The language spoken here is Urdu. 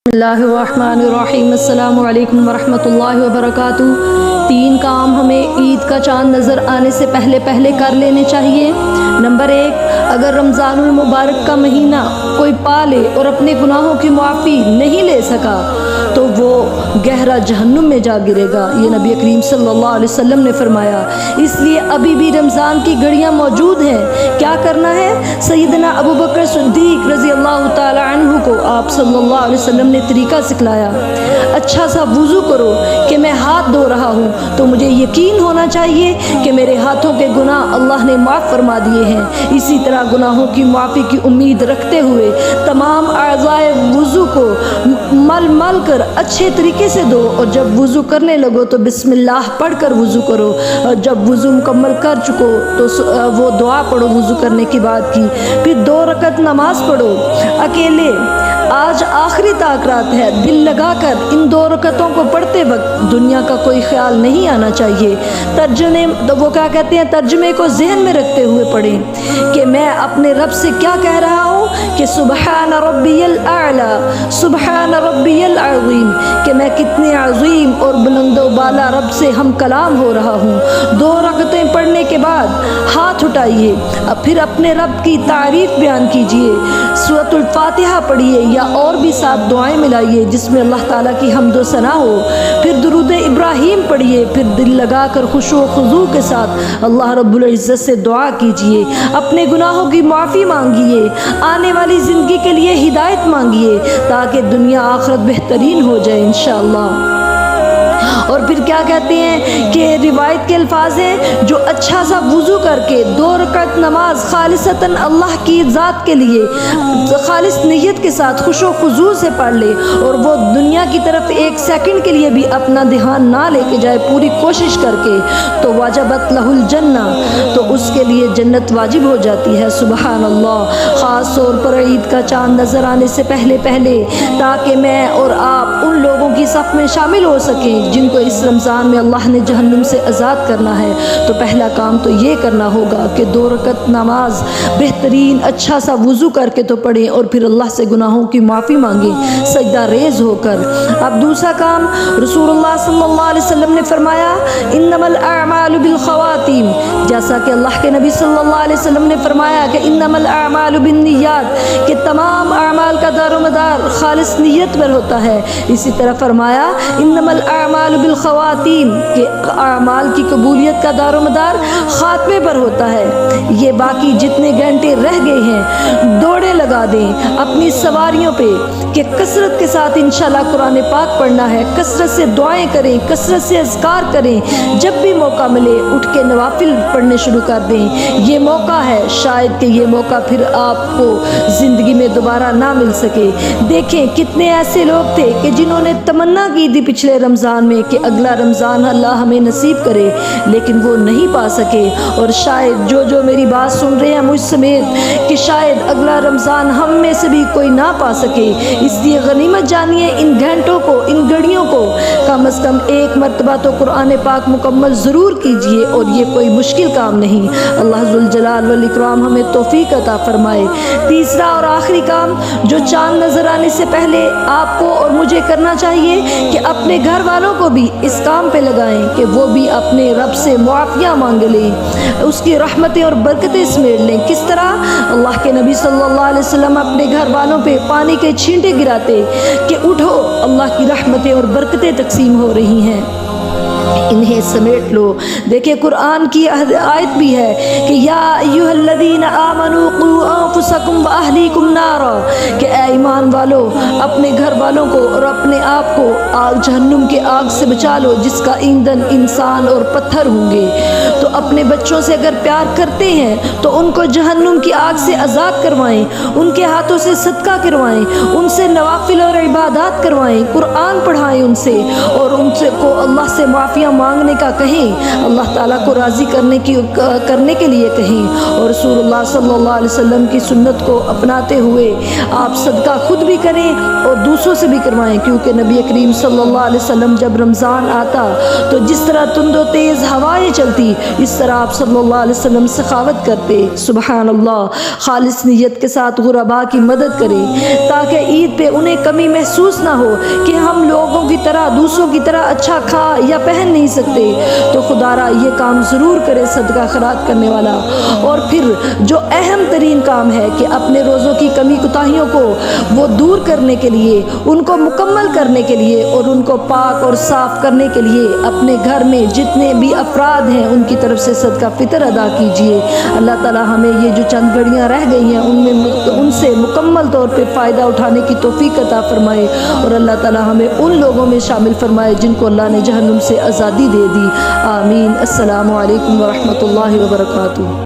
اللہ الرحمن الرحیم۔ السلام علیکم ورحمۃ اللہ وبرکاتہ۔ 3 کام ہمیں عید کا چاند نظر آنے سے پہلے کر لینے چاہیے۔ نمبر 1، اگر رمضان المبارک کا مہینہ کوئی پا لے اور اپنے گناہوں کی معافی نہیں لے سکا تو وہ گہرا جہنم میں جا گرے گا، یہ نبی کریم صلی اللہ علیہ وسلم نے فرمایا۔ اس لیے ابھی بھی رمضان کی گھڑیاں موجود ہیں۔ کیا کرنا ہے؟ سیدنا ابو بکر صدیق رضی اللہ تعالی عنہ کو آپ صلی اللہ علیہ وسلم نے طریقہ سکھلایا۔ اچھا سا وضو کرو کہ میں ہاتھ دھو رہا ہوں تو مجھے یقین ہونا چاہیے کہ میرے ہاتھوں کے گناہ اللہ نے معاف فرما دیے ہیں۔ اسی طرح گناہوں کی معافی کی امید رکھتے ہوئے تمام اعضائے وضو کو مل کر اچھے طریقے سے دھو، اور جب وضو کرنے لگو تو بسم اللہ پڑھ کر وضو کرو، اور جب وضو مکمل کر چکو تو وہ دعا پڑھو وضو کرنے کی بعد کی، پھر 2 رکعت نماز پڑھو اکیلے۔ آج آخری رات ہے، دل لگا کر ان 2 رکعتوں کو پڑھتے وقت دنیا کا کوئی خیال نہیں آنا چاہیے۔ ترجمے کو ذہن میں رکھتے ہوئے پڑھیں کہ میں اپنے رب سے کیا کہہ رہا ہوں کہ سبحان ربی الاعلی، سبحان ربی العظیم، کہ میں کتنے عظیم اور بلند و بالا رب سے ہم کلام ہو رہا ہوں۔ 2 رکعتیں پڑھنے کے بعد ہاتھ اٹھائیے، پھر اپنے رب کی تعریف بیان کیجیے، سورۃ الفاتحہ پڑھیے یا اور بھی 7 دعائیں ملائیے جس میں اللہ تعالیٰ کی حمد و ثنا ہو، پھر درود ابراہیم پڑھیے، پھر دل لگا کر خشوع و خضوع کے ساتھ اللہ رب العزت سے دعا کیجیے، اپنے گناہوں کی معافی مانگیے، آنے والی زندگی کے لیے ہدایت مانگیے تاکہ دنیا آخرت بہترین ہو جائے انشاءاللہ۔ اور پھر کیا کہتے ہیں کہ روایت کے الفاظ ہیں، جو اچھا سا وضو کر کے 2 رکعت نماز خالصتاً اللہ کی ذات کے لیے خالص نیت کے ساتھ خشوع و خضوع سے پڑھ لے، اور وہ دنیا کی طرف 1 سیکنڈ کے لیے بھی اپنا دھیان نہ لے کے جائے پوری کوشش کر کے، تو واجبت لہ الجنہ، تو اس کے لیے جنت واجب ہو جاتی ہے۔ سبحان اللہ۔ خاص طور پر عید کا چاند نظر آنے سے پہلے تاکہ میں اور آپ ان لوگوں کی صف میں شامل ہو سکیں جن کو اس رمضان میں اللہ نے جہنم سے آزاد کرنا ہے، تو پہلا کام تو یہ کرنا ہوگا کہ 2 رکعت نماز بہترین اچھا سا وضو کر کے تو پڑھیں، اور پھر اللہ سے گناہوں کی معافی مانگیں سجدہ ریز ہو کر۔ اب دوسرا کام، رسول اللہ صلی اللہ علیہ وسلم نے فرمایا انما الاعمال بالخواتیم، جیسا کہ اللہ کے نبی صلی اللہ علیہ وسلم نے فرمایا کہ انما الاعمال بالنیات، کہ تمام اعمال کا دار و مدار خالص نیت پر ہوتا ہے۔ اسی طرح فرمایا انما الاعمال بالخواتیم، کہ اعمال کی قبولیت کا دار و مدار خاتمے پر ہوتا ہے۔ یہ باقی جتنے گھنٹے رہ گئے ہیں دوڑے لگا دیں اپنی سواریوں پہ کہ کثرت کے ساتھ انشاءاللہ قرآن پاک پڑھنا ہے، کثرت سے دعائیں کریں، کثرت سے اذکار کریں، جب بھی موقع ملے اٹھ کے نوافل پڑھنے شروع کر دیں۔ یہ موقع ہے، شاید کہ یہ موقع پھر آپ کو زندگی میں دوبارہ نہ مل سکے۔ دیکھیں کتنے ایسے لوگ تھے کہ جنہوں نے تمنا کی تھی پچھلے رمضان میں کہ اگلا رمضان اللہ ہمیں نصیب کرے، لیکن وہ نہیں پا سکے، اور شاید جو میری بات سن رہے ہیں مجھ سمیت کہ شاید اگلا رمضان ہم میں سے بھی کوئی نہ پا سکے۔ اس لیے غنیمت جانیے ان گھنٹوں کو، ان گھڑیوں کو کم از کم 1 مرتبہ تو قرآن پاک مکمل ضرور کیجیے، اور یہ کوئی مشکل کام نہیں۔ اللہ ذوالجلال والاکرام ہمیں توفیق عطا فرمائے۔ تیسرا اور آخری کام جو چاند نظر آنے سے پہلے آپ کو اور مجھے کرنا چاہیے کہ اپنے گھر والوں کو بھی اس کام پہ لگائیں کہ وہ بھی اپنے رب سے معافیاں مانگ لیں، اس کی رحمتیں اور برکتیں سمیٹ لیں۔ کس طرح؟ اللہ کے نبی صلی اللہ علیہ وسلم اپنے گھر والوں پہ پانی کے چھینٹے گراتے کہ اٹھو اللہ کی رحمتیں اور برکتیں تقسیم ہو رہی ہیں، انہیں سمیٹ لو۔ دیکھیں قرآن کی آیت بھی ہے کہ یا ایھا الذین آمنوا قوا انفسکم واہلیکم نارا، کہ اے ایمان والو اپنے گھر والوں کو اور اپنے آپ کو جہنم کے آگ سے بچا لو جس کا ایندھن انسان اور پتھر ہوں گے۔ تو اپنے بچوں سے اگر پیار کرتے ہیں تو ان کو جہنم کی آگ سے آزاد کروائیں، ان کے ہاتھوں سے صدقہ کروائیں، ان سے نوافل اور عبادات کروائیں، قرآن پڑھائیں ان سے، اور ان سے کو اللہ سے معافیاں مانگنے کا کہیں، اللہ تعالیٰ کو راضی کرنے کے لیے کہیں۔ اور رسول اللہ صلی اللہ علیہ وسلم کی سنت کو اپناتے ہوئے آپ صدقہ خود بھی کریں اور دوسروں سے بھی کروائیں، کیونکہ نبی کریم صلی اللہ علیہ وسلم جب رمضان آتا تو جس طرح تند و تیز ہوائیں چلتی، اس طرح آپ صلی اللہ علیہ وسلم سخاوت کرتے۔ سبحان اللہ۔ خالص نیت کے ساتھ غرباء کی مدد کریں تاکہ عید پہ انہیں کمی محسوس نہ ہو کہ ہم لوگوں کی طرح دوسروں کی طرح اچھا کھا یا پہن نہیں سکتے، تو خدا را یہ کام ضرور کرے صدقہ خیرات کرنے والا۔ اور پھر جو اہم ترین کام ہے کہ اپنے روزوں کی کمی کوتاہیوں کو وہ دور کرنے کے لیے، ان کو مکمل کرنے کے لیے اور ان کو پاک اور صاف کرنے کے لیے اپنے گھر میں جتنے بھی افراد ہیں ان کی طرف سے صدقہ فطر ادا کیجیے۔ اللہ تعالی ہمیں یہ جو چند گھڑیاں رہ گئی ہیں ان سے مکمل طور پہ فائدہ اٹھانے کی توفیق عطا فرمائے، اور اللہ تعالی ہمیں ان لوگوں میں شامل فرمائے جن کو اللہ نے جہنم سے آزادی دے دی۔ آمین۔ السلام علیکم ورحمۃ اللہ وبرکاتہ۔